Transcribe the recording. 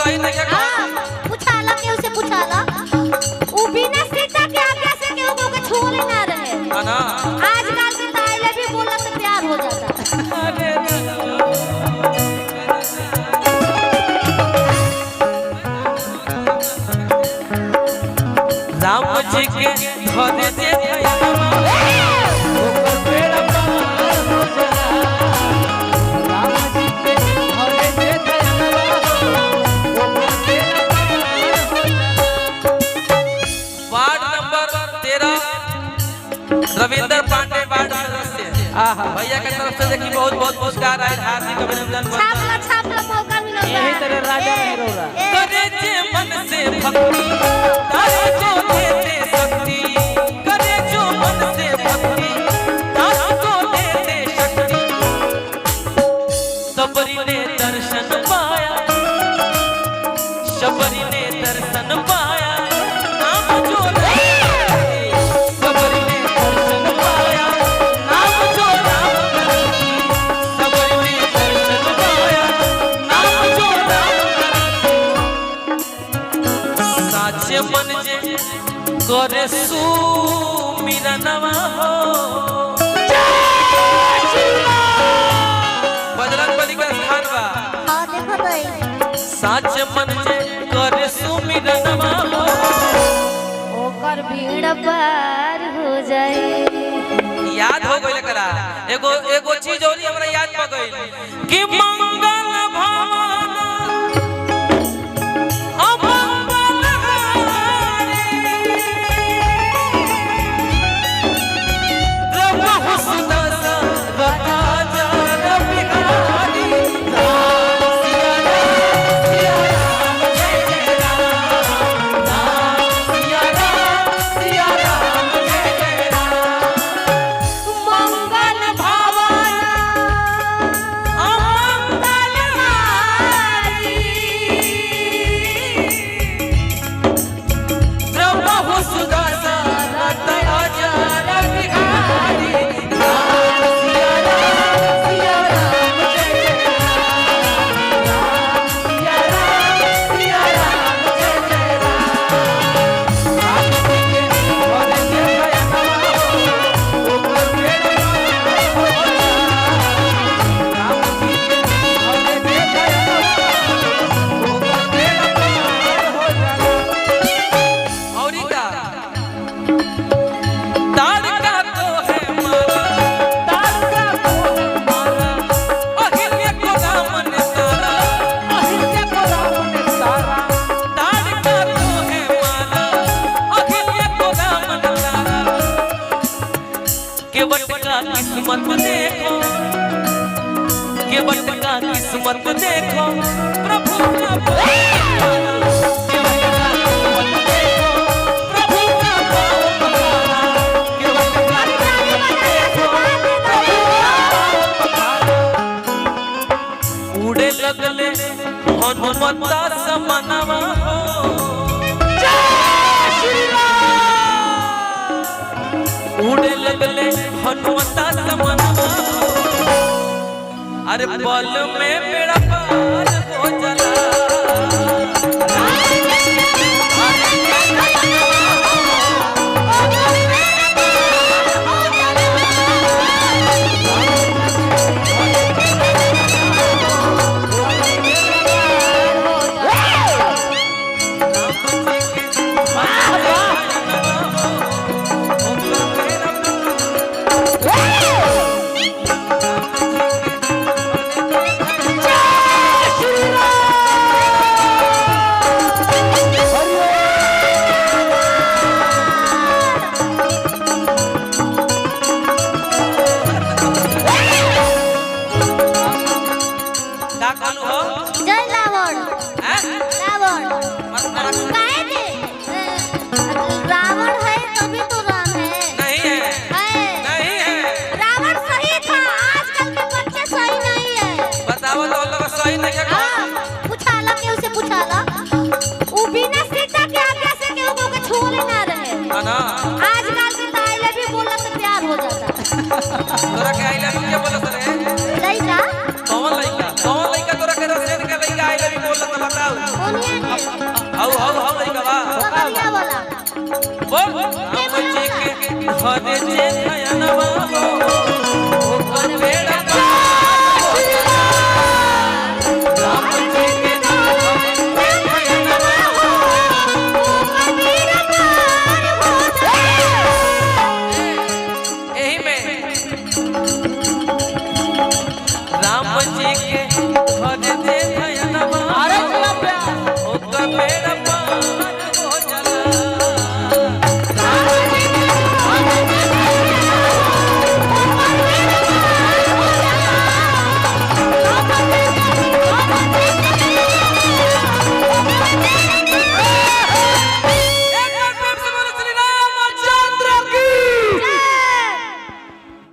सही नहीं है। हां पूछाला के उसे पूछाला उ बिना सीता के आगे से केहू को छूले ना रहे ना आजकल के ताइले भी बोला तो प्यार हो जाता। अरे राम जी के धरे जे रविंद्र पांडे वार्ड सदस्य भैया की तरफ से देखिए बहुत बहुत पुरस्कार आए हार्दिक अभिनंदन। छापला मौका मिला यही तरह राजा नेहरूरा करे जे मन से भक्ति तारे जो देते शक्ति करे जो मन से भक्ति तारे जो देते शक्ति सबरी ने दर्शन पाया शबरी ने दर्शन पाया नाम जो मन जे करे सुमिरनवा हो बजरंगबली का स्थान बा। हां देखो भाई साच मन जे करे सुमिरनवा हो ओकर भीड़ पार हो जाए। याद हो गइल करा एगो चीज और हमरा याद प गइल कि मंगल भवन किस्मत देखो केवट का किस्मत देखो प्रभु का उड़े लगले हनुमता समनवा हो उड़े लगले हनुमता समनवा अरे बल में बेड़ा पार हो चला तोरा के आई लव यू के बोलत रे लइका कौन लइका तोरा के रसेन के लइका आई लव यू बोलत बताऊ बोल राम जी के घर